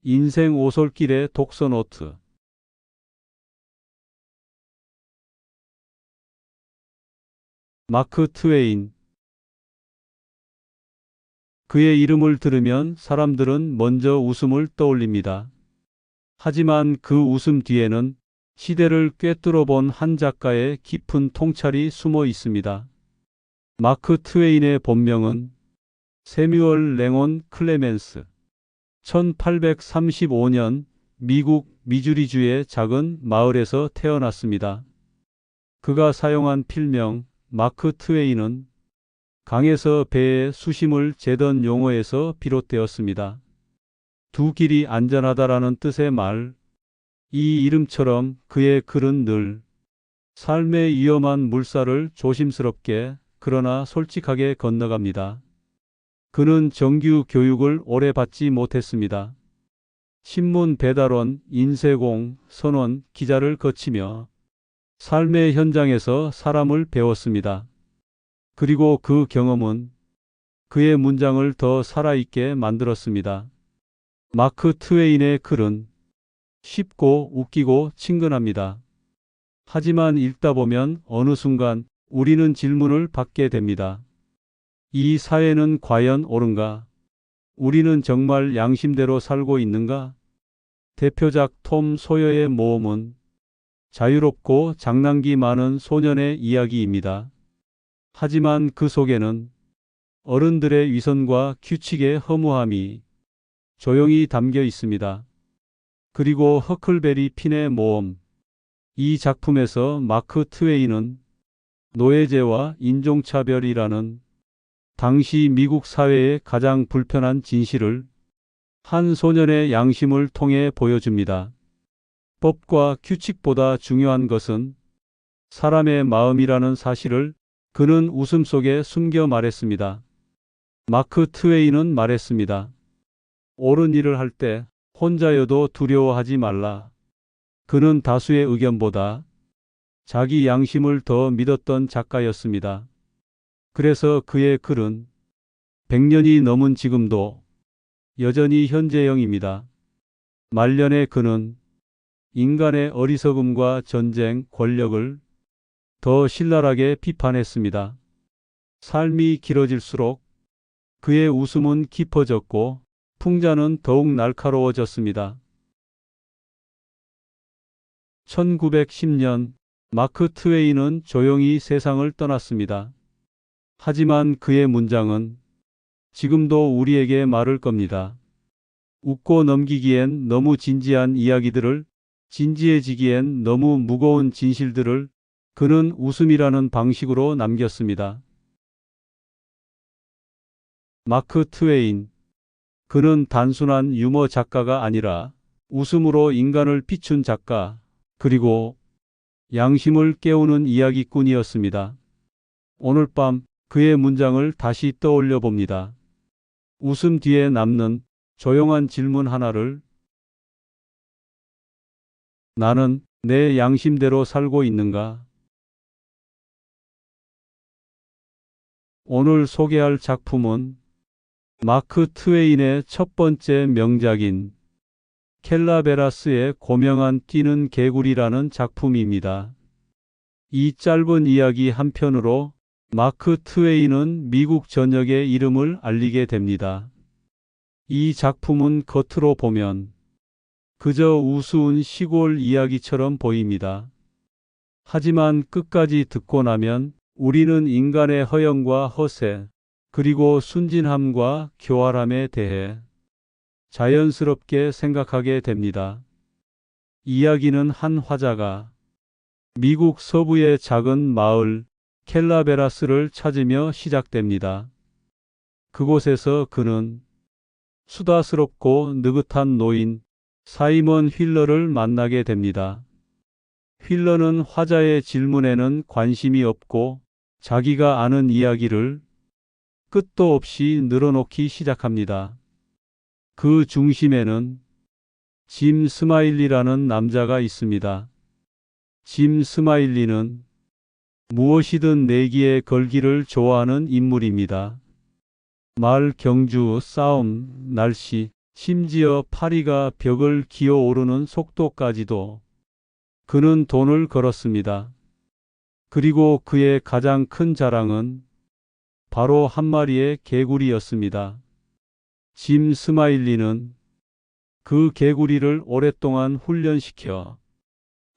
인생 오솔길의 독서노트. 마크 트웨인. 그의 이름을 들으면 사람들은 먼저 웃음을 떠올립니다. 하지만 그 웃음 뒤에는 시대를 꿰뚫어 본 한 작가의 깊은 통찰이 숨어 있습니다. 마크 트웨인의 본명은 세뮤얼 랭온 클레멘스. 1835년 미국 미주리주의 작은 마을에서 태어났습니다. 그가 사용한 필명 마크 트웨인은 강에서 배의 수심을 재던 용어에서 비롯되었습니다. 두 길이 안전하다라는 뜻의 말. 이 이름처럼 그의 글은 늘 삶의 위험한 물살을 조심스럽게 그러나 솔직하게 건너갑니다. 그는 정규 교육을 오래 받지 못했습니다. 신문 배달원, 인쇄공, 선원, 기자를 거치며 삶의 현장에서 사람을 배웠습니다. 그리고 그 경험은 그의 문장을 더 살아있게 만들었습니다. 마크 트웨인의 글은 쉽고 웃기고 친근합니다. 하지만 읽다 보면 어느 순간 우리는 질문을 받게 됩니다. 이 사회는 과연 옳은가? 우리는 정말 양심대로 살고 있는가? 대표작 톰 소여의 모험은 자유롭고 장난기 많은 소년의 이야기입니다. 하지만 그 속에는 어른들의 위선과 규칙의 허무함이 조용히 담겨 있습니다. 그리고 허클베리 핀의 모험. 이 작품에서 마크 트웨인은 노예제와 인종차별이라는 당시 미국 사회의 가장 불편한 진실을 한 소년의 양심을 통해 보여줍니다. 법과 규칙보다 중요한 것은 사람의 마음이라는 사실을 그는 웃음 속에 숨겨 말했습니다. 마크 트웨인은 말했습니다. 옳은 일을 할 때 혼자여도 두려워하지 말라. 그는 다수의 의견보다 자기 양심을 더 믿었던 작가였습니다. 그래서 그의 글은 100년이 넘은 지금도 여전히 현재형입니다. 말년에 그는 인간의 어리석음과 전쟁, 권력을 더 신랄하게 비판했습니다. 삶이 길어질수록 그의 웃음은 깊어졌고 풍자는 더욱 날카로워졌습니다. 1910년 마크 트웨인은 조용히 세상을 떠났습니다. 하지만 그의 문장은 지금도 우리에게 말을 겁니다. 웃고 넘기기엔 너무 진지한 이야기들을, 진지해지기엔 너무 무거운 진실들을 그는 웃음이라는 방식으로 남겼습니다. 마크 트웨인. 그는 단순한 유머 작가가 아니라 웃음으로 인간을 비춘 작가, 그리고 양심을 깨우는 이야기꾼이었습니다. 오늘 밤 그의 문장을 다시 떠올려 봅니다. 웃음 뒤에 남는 조용한 질문 하나를. 나는 내 양심대로 살고 있는가? 오늘 소개할 작품은 마크 트웨인의 첫 번째 명작인 켈라베라스의 고명한 뛰는 개구리라는 작품입니다. 이 짧은 이야기 한 편으로 마크 트웨인은 미국 전역의 이름을 알리게 됩니다. 이 작품은 겉으로 보면 그저 우스운 시골 이야기처럼 보입니다. 하지만 끝까지 듣고 나면 우리는 인간의 허영과 허세, 그리고 순진함과 교활함에 대해 자연스럽게 생각하게 됩니다. 이야기는 한 화자가 미국 서부의 작은 마을 켈라베라스를 찾으며 시작됩니다. 그곳에서 그는 수다스럽고 느긋한 노인 사이먼 휠러를 만나게 됩니다. 휠러는 화자의 질문에는 관심이 없고 자기가 아는 이야기를 끝도 없이 늘어놓기 시작합니다. 그 중심에는 짐 스마일리라는 남자가 있습니다. 짐 스마일리는 무엇이든 내기에 걸기를 좋아하는 인물입니다. 말, 경주, 싸움, 날씨, 심지어 파리가 벽을 기어오르는 속도까지도. 그는 돈을 걸었습니다. 그리고 그의 가장 큰 자랑은 바로 한 마리의 개구리였습니다. 짐 스마일리는 그 개구리를 오랫동안 훈련시켜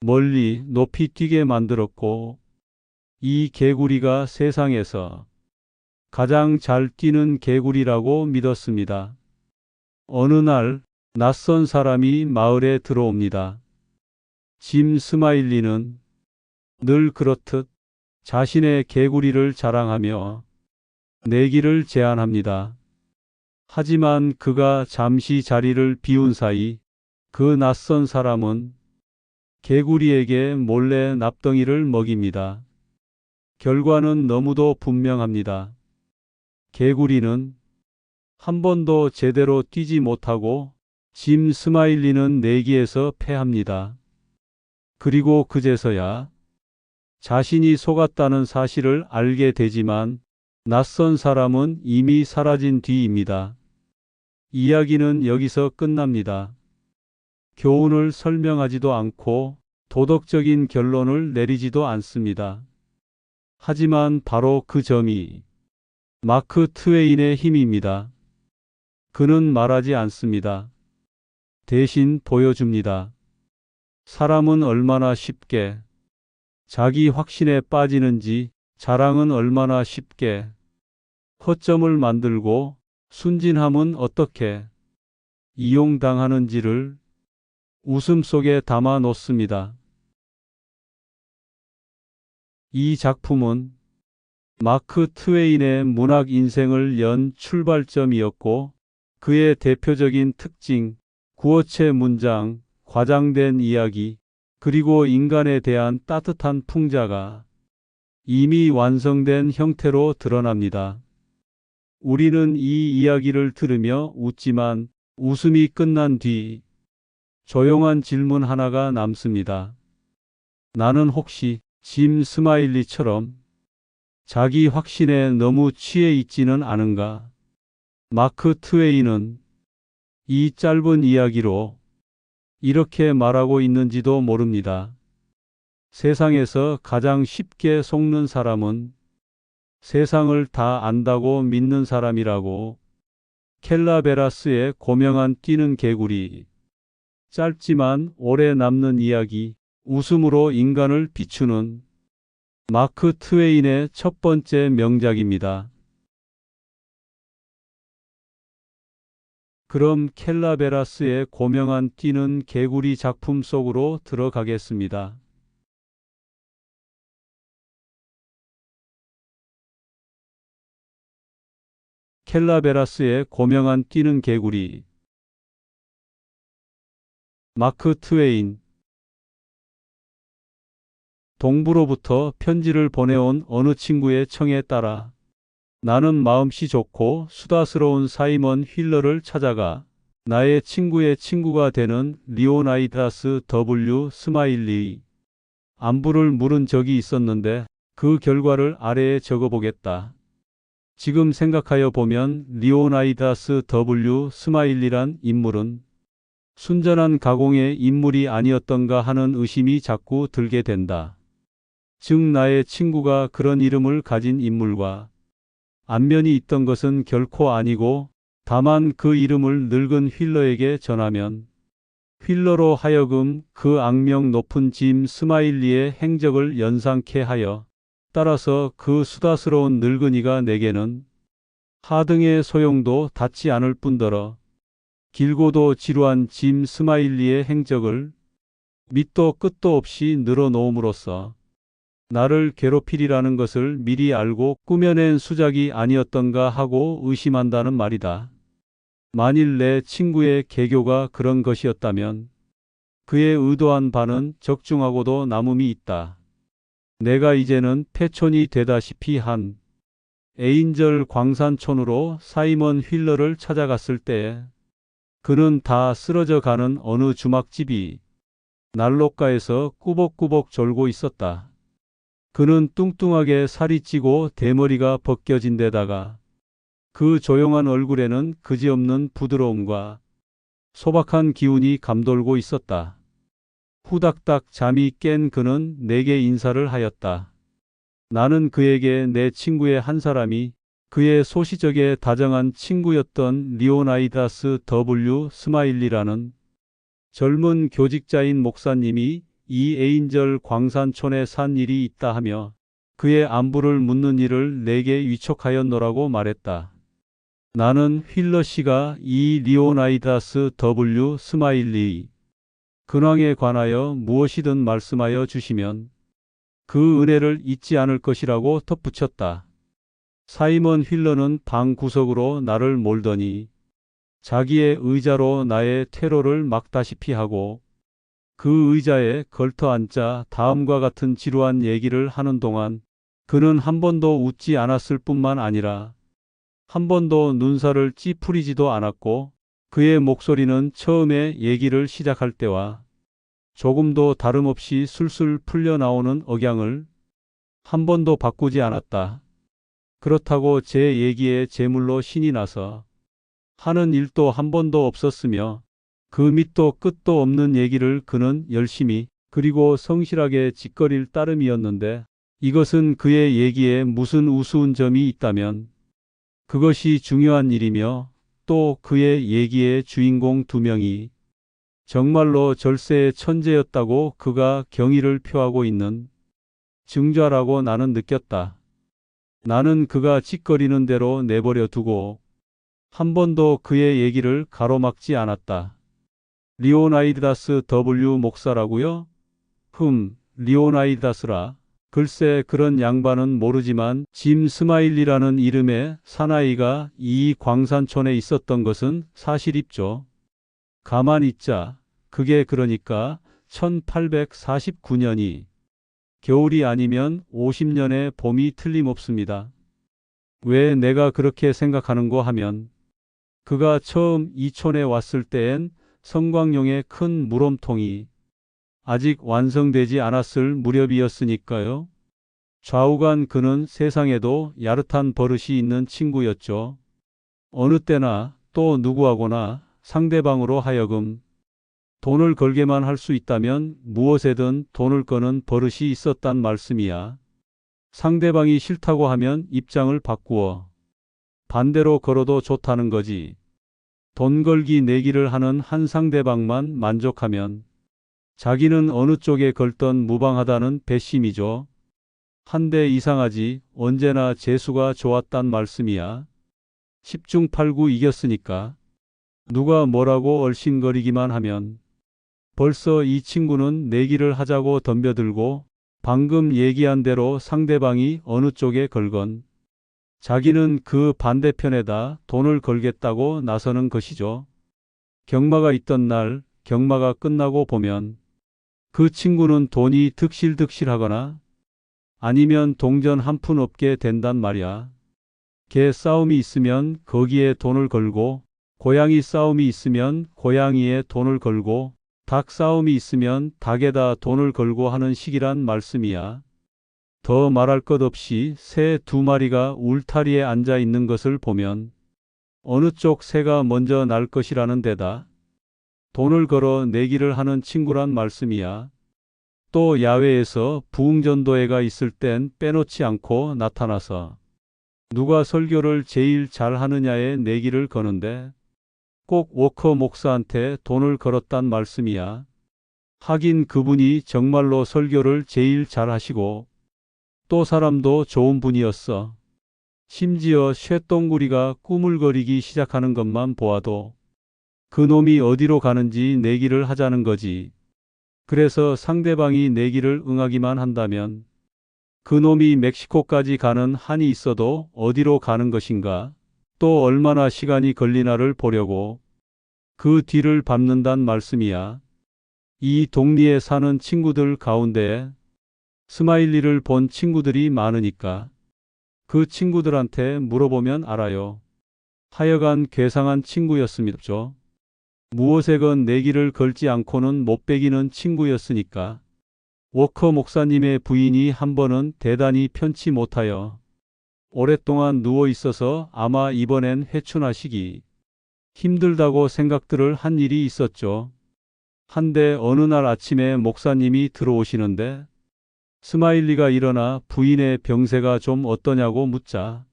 멀리 높이 뛰게 만들었고, 이 개구리가 세상에서 가장 잘 뛰는 개구리라고 믿었습니다. 어느 날 낯선 사람이 마을에 들어옵니다. 짐 스마일리는 늘 그렇듯 자신의 개구리를 자랑하며 내기를 제안합니다. 하지만 그가 잠시 자리를 비운 사이 그 낯선 사람은 개구리에게 몰래 납덩이를 먹입니다. 결과는 너무도 분명합니다. 개구리는 한 번도 제대로 뛰지 못하고 짐 스마일리는 내기에서 패합니다. 그리고 그제서야 자신이 속았다는 사실을 알게 되지만 낯선 사람은 이미 사라진 뒤입니다. 이야기는 여기서 끝납니다. 교훈을 설명하지도 않고 도덕적인 결론을 내리지도 않습니다. 하지만 바로 그 점이 마크 트웨인의 힘입니다. 그는 말하지 않습니다. 대신 보여줍니다. 사람은 얼마나 쉽게 자기 확신에 빠지는지, 자랑은 얼마나 쉽게 허점을 만들고, 순진함은 어떻게 이용당하는지를 웃음 속에 담아 놓습니다. 이 작품은 마크 트웨인의 문학 인생을 연 출발점이었고, 그의 대표적인 특징, 구어체 문장, 과장된 이야기, 그리고 인간에 대한 따뜻한 풍자가 이미 완성된 형태로 드러납니다. 우리는 이 이야기를 들으며 웃지만 웃음이 끝난 뒤 조용한 질문 하나가 남습니다. 나는 혹시 짐 스마일리처럼 자기 확신에 너무 취해 있지는 않은가? 마크 트웨인은 이 짧은 이야기로 이렇게 말하고 있는지도 모릅니다. 세상에서 가장 쉽게 속는 사람은 세상을 다 안다고 믿는 사람이라고. 켈라베라스의 고명한 뛰는 개구리. 짧지만 오래 남는 이야기, 웃음으로 인간을 비추는 마크 트웨인의 첫 번째 명작입니다. 그럼 켈라베라스의 고명한 뛰는 개구리 작품 속으로 들어가겠습니다. 켈라베라스의 고명한 뛰는 개구리. 마크 트웨인. 동부로부터 편지를 보내온 어느 친구의 청에 따라 나는 마음씨 좋고 수다스러운 사이먼 휠러를 찾아가 나의 친구의 친구가 되는 리오나이다스 W. 스마일리 안부를 물은 적이 있었는데 그 결과를 아래에 적어보겠다. 지금 생각하여 보면 리오나이다스 W. 스마일리란 인물은 순전한 가공의 인물이 아니었던가 하는 의심이 자꾸 들게 된다. 즉 나의 친구가 그런 이름을 가진 인물과 안면이 있던 것은 결코 아니고 다만 그 이름을 늙은 휠러에게 전하면 휠러로 하여금 그 악명 높은 짐 스마일리의 행적을 연상케 하여 따라서 그 수다스러운 늙은이가 내게는 하등의 소용도 닿지 않을 뿐더러 길고도 지루한 짐 스마일리의 행적을 밑도 끝도 없이 늘어놓음으로써 나를 괴롭히리라는 것을 미리 알고 꾸며낸 수작이 아니었던가 하고 의심한다는 말이다. 만일 내 친구의 개교가 그런 것이었다면 그의 의도한 바는 적중하고도 남음이 있다. 내가 이제는 패촌이 되다시피 한 에인절 광산촌으로 사이먼 휠러를 찾아갔을 때에 그는 다 쓰러져 가는 어느 주막집이 난로가에서 꾸벅꾸벅 졸고 있었다. 그는 뚱뚱하게 살이 찌고 대머리가 벗겨진 데다가 그 조용한 얼굴에는 그지없는 부드러움과 소박한 기운이 감돌고 있었다. 후닥닥 잠이 깬 그는 내게 인사를 하였다. 나는 그에게 내 친구의 한 사람이 그의 소시적에 다정한 친구였던 리오나이다스 W. 스마일리라는 젊은 교직자인 목사님이 이 에인절 광산촌에 산 일이 있다 하며 그의 안부를 묻는 일을 내게 위촉하였노라고 말했다. 나는 휠러 씨가 이 리오나이다스 W. 스마일리 근황에 관하여 무엇이든 말씀하여 주시면 그 은혜를 잊지 않을 것이라고 덧붙였다. 사이먼 휠러는 방 구석으로 나를 몰더니 자기의 의자로 나의 퇴로를 막다시피 하고 그 의자에 걸터 앉자 다음과 같은 지루한 얘기를 하는 동안 그는 한 번도 웃지 않았을 뿐만 아니라 한 번도 눈살을 찌푸리지도 않았고 그의 목소리는 처음에 얘기를 시작할 때와 조금도 다름없이 술술 풀려 나오는 억양을 한 번도 바꾸지 않았다. 그렇다고 제 얘기에 제물로 신이 나서 하는 일도 한 번도 없었으며 그 밑도 끝도 없는 얘기를 그는 열심히 그리고 성실하게 짓거릴 따름이었는데 이것은 그의 얘기에 무슨 우스운 점이 있다면 그것이 중요한 일이며 또 그의 얘기의 주인공 두 명이 정말로 절세의 천재였다고 그가 경의를 표하고 있는 증좌라고 나는 느꼈다. 나는 그가 짓거리는 대로 내버려 두고 한 번도 그의 얘기를 가로막지 않았다. 리오나이다스 W. 목사라고요? 리오나이다스라. 글쎄 그런 양반은 모르지만 짐 스마일리라는 이름의 사나이가 이 광산촌에 있었던 것은 사실입죠. 가만 있자. 그게 그러니까 1849년이 겨울이 아니면 50년의 봄이 틀림없습니다. 왜 내가 그렇게 생각하는고 하면 그가 처음 이 촌에 왔을 때엔 성광용의 큰 물홈통이 아직 완성되지 않았을 무렵이었으니까요. 좌우간 그는 세상에도 야릇한 버릇이 있는 친구였죠. 어느 때나 또 누구하고나 상대방으로 하여금 돈을 걸게만 할 수 있다면 무엇에든 돈을 거는 버릇이 있었단 말씀이야. 상대방이 싫다고 하면 입장을 바꾸어 반대로 걸어도 좋다는 거지. 돈 걸기 내기를 하는 한 상대방만 만족하면 자기는 어느 쪽에 걸던 무방하다는 배심이죠. 한데 이상하지 언제나 재수가 좋았단 말씀이야. 10중 8구 이겼으니까. 누가 뭐라고 얼씬거리기만 하면 벌써 이 친구는 내기를 하자고 덤벼들고 방금 얘기한 대로 상대방이 어느 쪽에 걸건 자기는 그 반대편에다 돈을 걸겠다고 나서는 것이죠. 경마가 있던 날 경마가 끝나고 보면 그 친구는 돈이 득실득실하거나 아니면 동전 한 푼 없게 된단 말이야. 개 싸움이 있으면 거기에 돈을 걸고 고양이 싸움이 있으면 고양이에 돈을 걸고 닭 싸움이 있으면 닭에다 돈을 걸고 하는 식이란 말씀이야. 더 말할 것 없이 새 두 마리가 울타리에 앉아 있는 것을 보면 어느 쪽 새가 먼저 날 것이라는 데다 돈을 걸어 내기를 하는 친구란 말씀이야. 또 야외에서 부흥전도회가 있을 땐 빼놓지 않고 나타나서 누가 설교를 제일 잘하느냐에 내기를 거는데 꼭 워커 목사한테 돈을 걸었단 말씀이야. 하긴 그분이 정말로 설교를 제일 잘하시고 또 사람도 좋은 분이었어. 심지어 쇳덩구리가 꾸물거리기 시작하는 것만 보아도 그 놈이 어디로 가는지 내기를 하자는 거지. 그래서 상대방이 내기를 응하기만 한다면 그 놈이 멕시코까지 가는 한이 있어도 어디로 가는 것인가? 또 얼마나 시간이 걸리나를 보려고 그 뒤를 밟는단 말씀이야. 이 동리에 사는 친구들 가운데 스마일리를 본 친구들이 많으니까 그 친구들한테 물어보면 알아요. 하여간 괴상한 친구였습니다. 무엇에건 내기를 걸지 않고는 못 베기는 친구였으니까. 워커 목사님의 부인이 한 번은 대단히 편치 못하여 오랫동안 누워 있어서 아마 이번엔 회춘하시기 힘들다고 생각들을 한 일이 있었죠. 한데 어느 날 아침에 목사님이 들어오시는데 스마일리가 일어나 부인의 병세가 좀 어떠냐고 묻자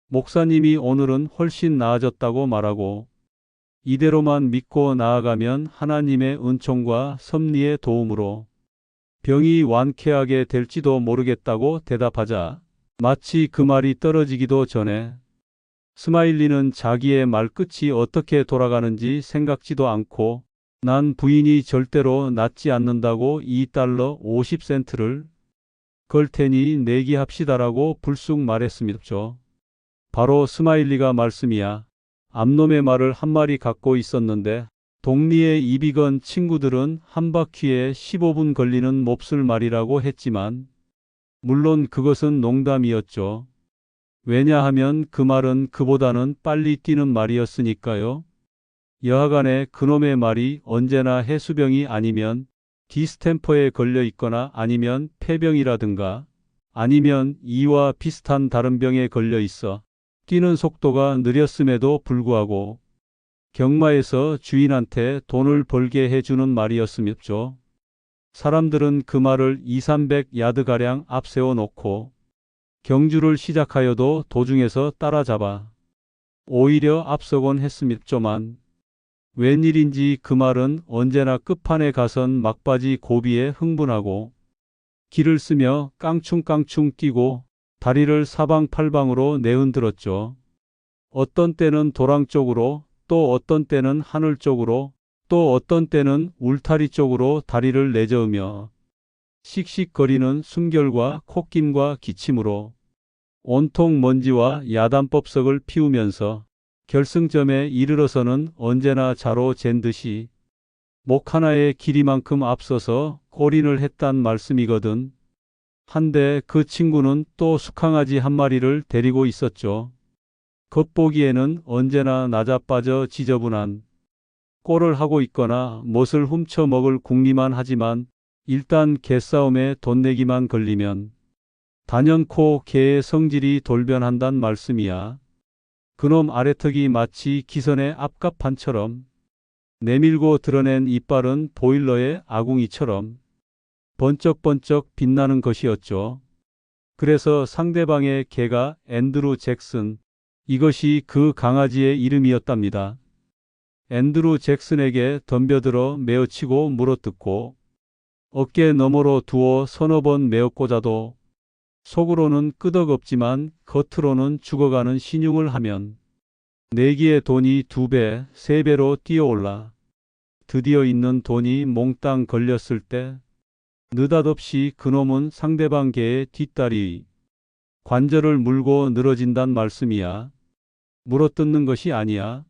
목사님이 오늘은 훨씬 나아졌다고 말하고 이대로만 믿고 나아가면 하나님의 은총과 섭리의 도움으로 병이 완쾌하게 될지도 모르겠다고 대답하자 마치 그 말이 떨어지기도 전에 스마일리는 자기의 말끝이 어떻게 돌아가는지 생각지도 않고 난 부인이 절대로 낫지 않는다고 $2.50를 걸 테니 내기합시다라고 불쑥 말했습니다. 바로 스마일리가 말씀이야. 암놈의 말을 한 마리 갖고 있었는데 동리에 입이 건 친구들은 한 바퀴에 15분 걸리는 몹쓸 말이라고 했지만 물론 그것은 농담이었죠. 왜냐하면 그 말은 그보다는 빨리 뛰는 말이었으니까요. 여하간에 그놈의 말이 언제나 해수병이 아니면 디스템퍼에 걸려 있거나 아니면 폐병이라든가 아니면 이와 비슷한 다른 병에 걸려 있어 뛰는 속도가 느렸음에도 불구하고 경마에서 주인한테 돈을 벌게 해주는 말이었음이죠. 사람들은 그 말을 200~300야드가량 앞세워 놓고 경주를 시작하여도 도중에서 따라잡아 오히려 앞서곤 했음이죠만 웬일인지 그 말은 언제나 끝판에 가선 막바지 고비에 흥분하고 기를 쓰며 깡충깡충 뛰고 다리를 사방팔방으로 내흔들었죠. 어떤 때는 도랑 쪽으로 또 어떤 때는 하늘 쪽으로 또 어떤 때는 울타리 쪽으로 다리를 내저으며 씩씩거리는 숨결과 콧김과 기침으로 온통 먼지와 야단법석을 피우면서 결승점에 이르러서는 언제나 자로 잰 듯이 목 하나의 길이만큼 앞서서 골인을 했단 말씀이거든. 한데 그 친구는 또 숙항아지 한 마리를 데리고 있었죠. 겉보기에는 언제나 낮아빠져 지저분한 꼴을 하고 있거나 못을 훔쳐 먹을 궁리만 하지만 일단 개싸움에 돈 내기만 걸리면 단연코 개의 성질이 돌변한단 말씀이야. 그놈 아래턱이 마치 기선의 앞갑판처럼 내밀고 드러낸 이빨은 보일러의 아궁이처럼 번쩍번쩍 빛나는 것이었죠. 그래서 상대방의 개가 앤드루 잭슨, 이것이 그 강아지의 이름이었답니다. 앤드루 잭슨에게 덤벼들어 메어치고 물어뜯고 어깨 너머로 두어 서너 번 메어꽂아도 속으로는 끄덕없지만 겉으로는 죽어가는 신용을 하면 내기의 돈이 2배, 3배로 뛰어올라 드디어 있는 돈이 몽땅 걸렸을 때 느닷없이 그놈은 상대방 개의 뒷다리 관절을 물고 늘어진단 말씀이야. 물어뜯는 것이 아니야.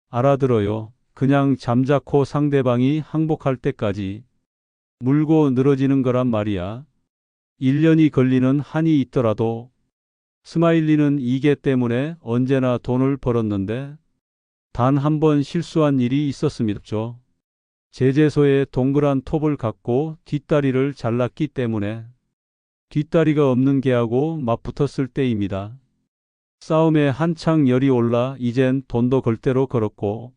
알아들어요. 그냥 잠자코 상대방이 항복할 때까지 물고 늘어지는 거란 말이야. 1년이 걸리는 한이 있더라도 스마일리는 이 개 때문에 언제나 돈을 벌었는데 단 한 번 실수한 일이 있었음이죠. 제재소에 동그란 톱을 갖고 뒷다리를 잘랐기 때문에 뒷다리가 없는 개하고 맞붙었을 때입니다. 싸움에 한창 열이 올라 이젠 돈도 걸 대로 걸었고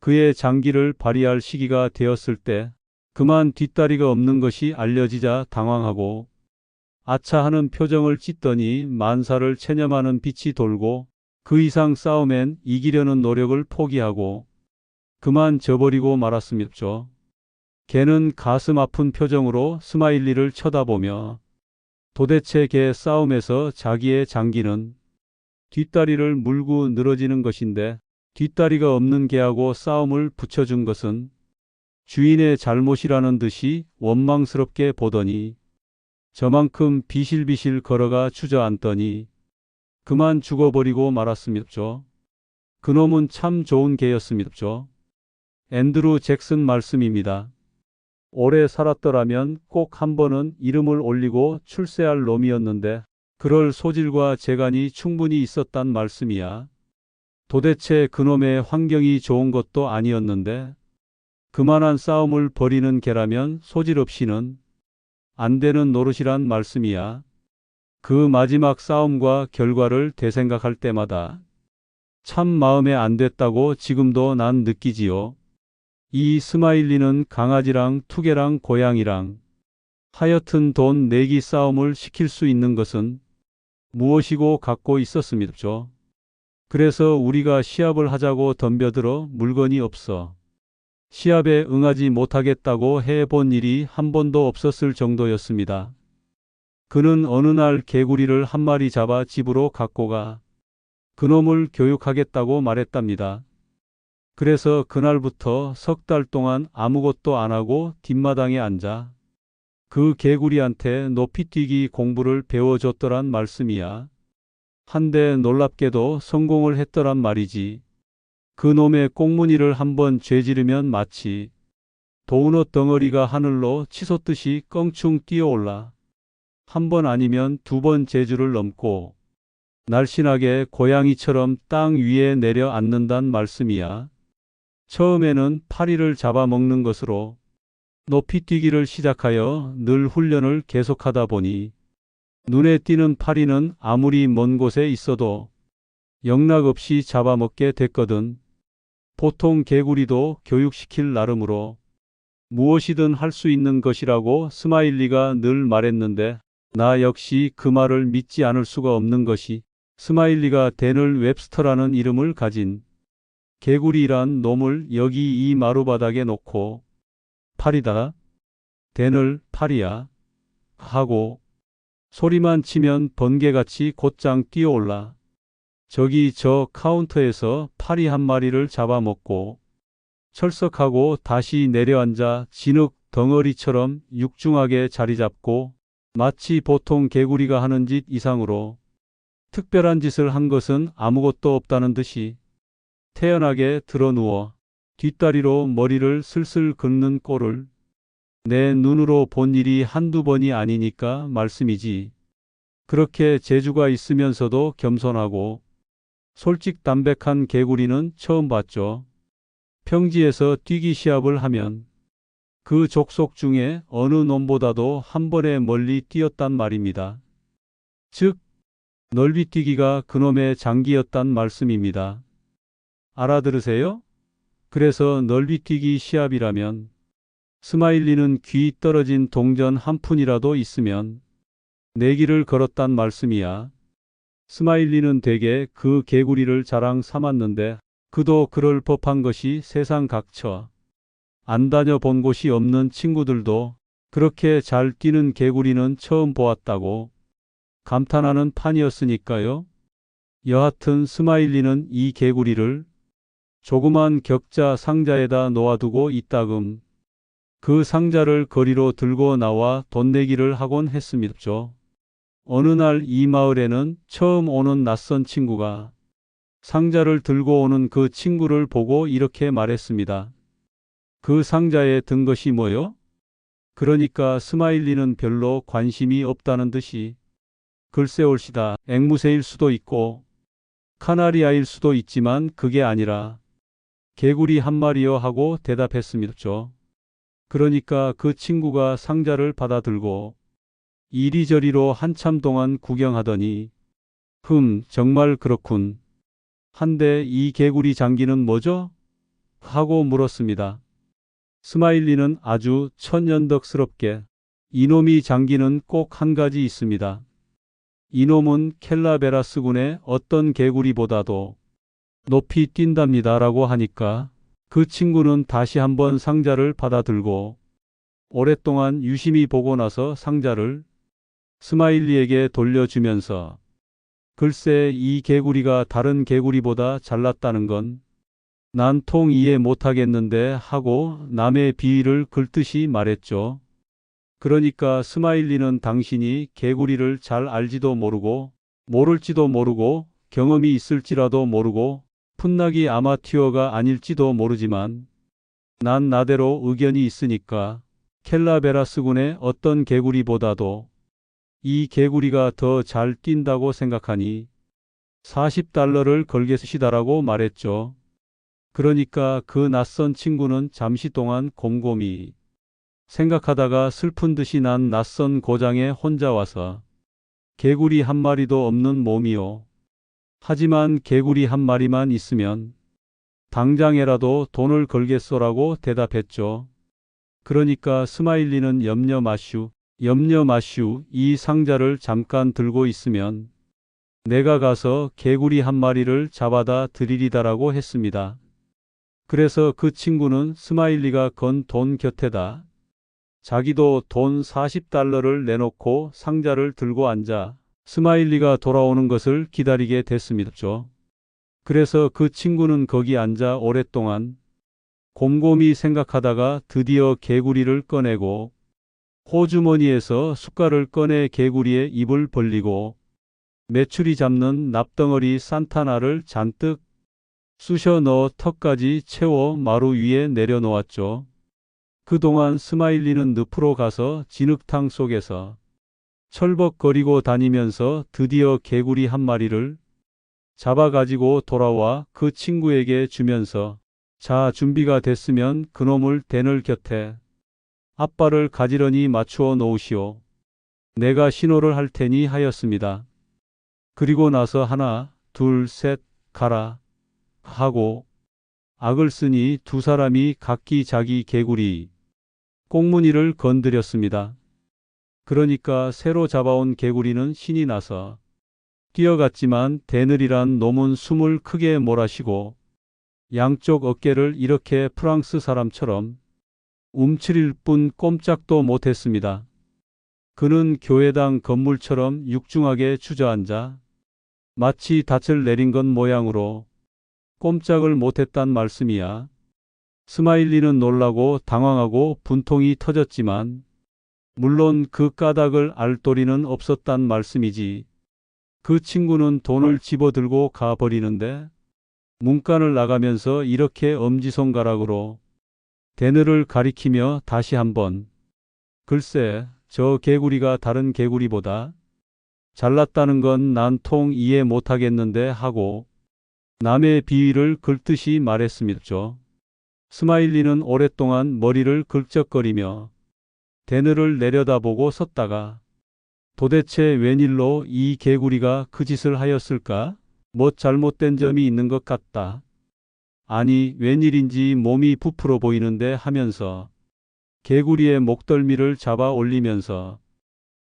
그의 장기를 발휘할 시기가 되었을 때 그만 뒷다리가 없는 것이 알려지자 당황하고 아차 하는 표정을 짓더니 만사를 체념하는 빛이 돌고 그 이상 싸움엔 이기려는 노력을 포기하고 그만 져버리고 말았음이죠. 개는 가슴 아픈 표정으로 스마일리를 쳐다보며 도대체 개 싸움에서 자기의 장기는 뒷다리를 물고 늘어지는 것인데 뒷다리가 없는 개하고 싸움을 붙여준 것은 주인의 잘못이라는 듯이 원망스럽게 보더니 저만큼 비실비실 걸어가 주저앉더니 그만 죽어버리고 말았음이죠. 그놈은 참 좋은 개였음이죠. 앤드루 잭슨 말씀입니다. 오래 살았더라면 꼭 한 번은 이름을 올리고 출세할 놈이었는데 그럴 소질과 재간이 충분히 있었단 말씀이야. 도대체 그놈의 환경이 좋은 것도 아니었는데 그만한 싸움을 벌이는 개라면 소질 없이는 안 되는 노릇이란 말씀이야. 그 마지막 싸움과 결과를 되생각할 때마다 참 마음에 안 됐다고 지금도 난 느끼지요. 이 스마일리는 강아지랑 투개랑 고양이랑 하여튼 돈 내기 싸움을 시킬 수 있는 것은 무엇이고 갖고 있었습니다죠. 그래서 우리가 시합을 하자고 덤벼들어 물건이 없어 시합에 응하지 못하겠다고 해본 일이 한 번도 없었을 정도였습니다. 그는 어느 날 개구리를 한 마리 잡아 집으로 갖고 가 그놈을 교육하겠다고 말했답니다. 그래서 그날부터 석 달 동안 아무것도 안 하고 뒷마당에 앉아 그 개구리한테 높이뛰기 공부를 배워줬더란 말씀이야. 한데 놀랍게도 성공을 했더란 말이지. 그놈의 꽁무니를 한번 죄지르면 마치 도우넛 덩어리가 하늘로 치솟듯이 껑충 뛰어올라 한 번 아니면 두 번 제주를 넘고 날씬하게 고양이처럼 땅 위에 내려앉는단 말씀이야. 처음에는 파리를 잡아먹는 것으로 높이뛰기를 시작하여 늘 훈련을 계속하다 보니 눈에 띄는 파리는 아무리 먼 곳에 있어도 영락없이 잡아먹게 됐거든. 보통 개구리도 교육시킬 나름으로 무엇이든 할 수 있는 것이라고 스마일리가 늘 말했는데 나 역시 그 말을 믿지 않을 수가 없는 것이 스마일리가 데널 웹스터라는 이름을 가진 개구리란 놈을 여기 이 마루바닥에 놓고 파리다, 데널 파리야 하고 소리만 치면 번개같이 곧장 뛰어올라 저기 저 카운터에서 파리 한 마리를 잡아먹고 철석하고 다시 내려앉아 진흙 덩어리처럼 육중하게 자리 잡고 마치 보통 개구리가 하는 짓 이상으로 특별한 짓을 한 것은 아무것도 없다는 듯이 태연하게 드러누워 뒷다리로 머리를 슬슬 긁는 꼴을 내 눈으로 본 일이 한두 번이 아니니까 말씀이지. 그렇게 재주가 있으면서도 겸손하고 솔직담백한 개구리는 처음 봤죠. 평지에서 뛰기 시합을 하면 그 족속 중에 어느 놈보다도 한 번에 멀리 뛰었단 말입니다. 즉 넓이뛰기가 그놈의 장기였단 말씀입니다. 알아들으세요? 그래서 넓이뛰기 시합이라면 스마일리는 귀 떨어진 동전 한 푼이라도 있으면 내기를 걸었단 말씀이야. 스마일리는 대개 그 개구리를 자랑 삼았는데 그도 그럴 법한 것이 세상 각처 안 다녀본 곳이 없는 친구들도 그렇게 잘 뛰는 개구리는 처음 보았다고 감탄하는 판이었으니까요. 여하튼 스마일리는 이 개구리를 조그만 격자 상자에다 놓아두고 있다금 그 상자를 거리로 들고 나와 돈 내기를 하곤 했습니다죠. 어느 날 이 마을에는 처음 오는 낯선 친구가 상자를 들고 오는 그 친구를 보고 이렇게 말했습니다. 그 상자에 든 것이 뭐요? 그러니까 스마일리는 별로 관심이 없다는 듯이 글쎄 올시다 앵무새일 수도 있고 카나리아일 수도 있지만 그게 아니라 개구리 한 마리요 하고 대답했습니다죠. 그러니까 그 친구가 상자를 받아 들고 이리저리로 한참 동안 구경하더니 정말 그렇군. 한데 이 개구리 장기는 뭐죠? 하고 물었습니다. 스마일리는 아주 천연덕스럽게 이놈이 장기는 꼭 한 가지 있습니다. 이놈은 켈라베라스군의 어떤 개구리보다도 높이 뛴답니다 라고 하니까 그 친구는 다시 한번 상자를 받아 들고 오랫동안 유심히 보고 나서 상자를 스마일리에게 돌려주면서 글쎄 이 개구리가 다른 개구리보다 잘났다는 건 난 통 이해 못하겠는데 하고 남의 비위를 긁듯이 말했죠. 그러니까 스마일리는 당신이 개구리를 잘 알지도 모르고 모를지도 모르고 경험이 있을지라도 모르고 풋나기 아마추어가 아닐지도 모르지만 난 나대로 의견이 있으니까 켈라베라스군의 어떤 개구리보다도 이 개구리가 더 잘 뛴다고 생각하니 $40를 걸겠시다라고 말했죠. 그러니까 그 낯선 친구는 잠시 동안 곰곰이 생각하다가 슬픈 듯이 난 낯선 고장에 혼자 와서 개구리 한 마리도 없는 몸이요. 하지만 개구리 한 마리만 있으면 당장에라도 돈을 걸겠소라고 대답했죠. 그러니까 스마일리는 염려 마슈, 이 상자를 잠깐 들고 있으면 내가 가서 개구리 한 마리를 잡아다 드리리다라고 했습니다. 그래서 그 친구는 스마일리가 건 돈 곁에다 자기도 돈 40달러를 내놓고 상자를 들고 앉아 스마일리가 돌아오는 것을 기다리게 됐습니다. 그래서 그 친구는 거기 앉아 오랫동안 곰곰이 생각하다가 드디어 개구리를 꺼내고 호주머니에서 숟갈을 꺼내 개구리의 입을 벌리고 메추리 잡는 납덩어리 산타나를 잔뜩 쑤셔 넣어 턱까지 채워 마루 위에 내려놓았죠. 그동안 스마일리는 늪으로 가서 진흙탕 속에서 철벅거리고 다니면서 드디어 개구리 한 마리를 잡아가지고 돌아와 그 친구에게 주면서 자, 준비가 됐으면 그놈을 대늘 곁에 앞발을 가지런히 맞추어 놓으시오. 내가 신호를 할 테니 하였습니다. 그리고 나서 하나, 둘, 셋, 가라 하고 악을 쓰니 두 사람이 각기 자기 개구리 꽁무니를 건드렸습니다. 그러니까 새로 잡아온 개구리는 신이 나서 뛰어갔지만 대늘이란 놈은 숨을 크게 몰아쉬고 양쪽 어깨를 이렇게 프랑스 사람처럼 움츠릴 뿐 꼼짝도 못했습니다. 그는 교회당 건물처럼 육중하게 주저앉아 마치 닻을 내린 것 모양으로 꼼짝을 못했단 말씀이야. 스마일리는 놀라고 당황하고 분통이 터졌지만 물론 그 까닭을 알 도리는 없었단 말씀이지. 그 친구는 돈을 집어들고 가버리는데 문간을 나가면서 이렇게 엄지손가락으로 대늘을 가리키며 다시 한번 글쎄 저 개구리가 다른 개구리보다 잘났다는 건 난 통 이해 못하겠는데 하고 남의 비위를 긁듯이 말했습니다. 스마일리는 오랫동안 머리를 긁적거리며 대늘을 내려다보고 섰다가 도대체 웬일로 이 개구리가 그 짓을 하였을까? 뭐 잘못된 점이 있는 것 같다. 아니 웬일인지 몸이 부풀어 보이는데 하면서 개구리의 목덜미를 잡아 올리면서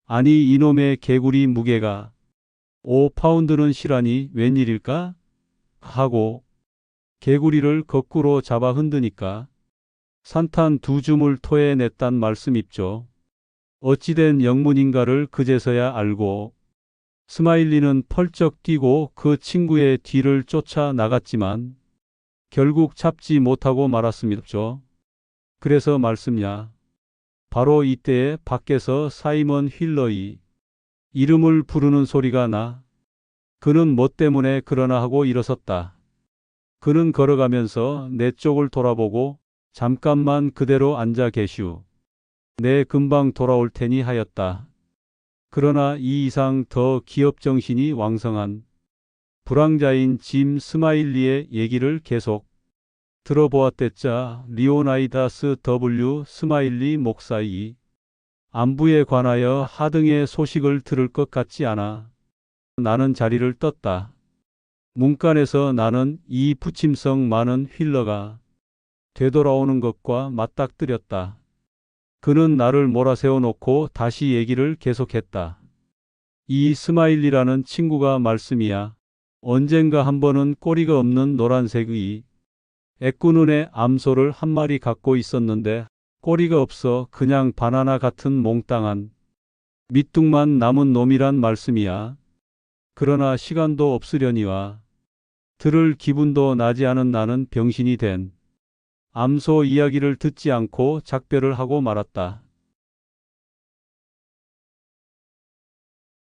아니 이놈의 개구리 무게가 5파운드는 실하니 웬일일까? 하고 개구리를 거꾸로 잡아 흔드니까 산탄 두 줌을 토해냈단 말씀입죠. 어찌된 영문인가를 그제서야 알고 스마일리는 펄쩍 뛰고 그 친구의 뒤를 쫓아 나갔지만 결국 잡지 못하고 말았습니다. 그래서 말씀야. 바로 이때에 밖에서 사이먼 휠러의 이름을 부르는 소리가 나. 그는 뭐 때문에 그러나 하고 일어섰다. 그는 걸어가면서 내 쪽을 돌아보고 잠깐만 그대로 앉아 계슈. 내 금방 돌아올 테니 하였다. 그러나 이 이상 더 기업정신이 왕성한 불황자인 짐 스마일리의 얘기를 계속 들어보았댔자 리오나이다스 W. 스마일리 목사의 안부에 관하여 하등의 소식을 들을 것 같지 않아 나는 자리를 떴다. 문간에서 나는 이 부침성 많은 휠러가 되돌아오는 것과 맞닥뜨렸다. 그는 나를 몰아세워 놓고 다시 얘기를 계속했다. 이 스마일리라는 친구가 말씀이야. 언젠가 한 번은 꼬리가 없는 노란색의 애꾸눈의 암소를 한 마리 갖고 있었는데 꼬리가 없어 그냥 바나나 같은 몽땅한 밑둥만 남은 놈이란 말씀이야. 그러나 시간도 없으려니와 들을 기분도 나지 않은 나는 병신이 된 암소 이야기를 듣지 않고 작별을 하고 말았다.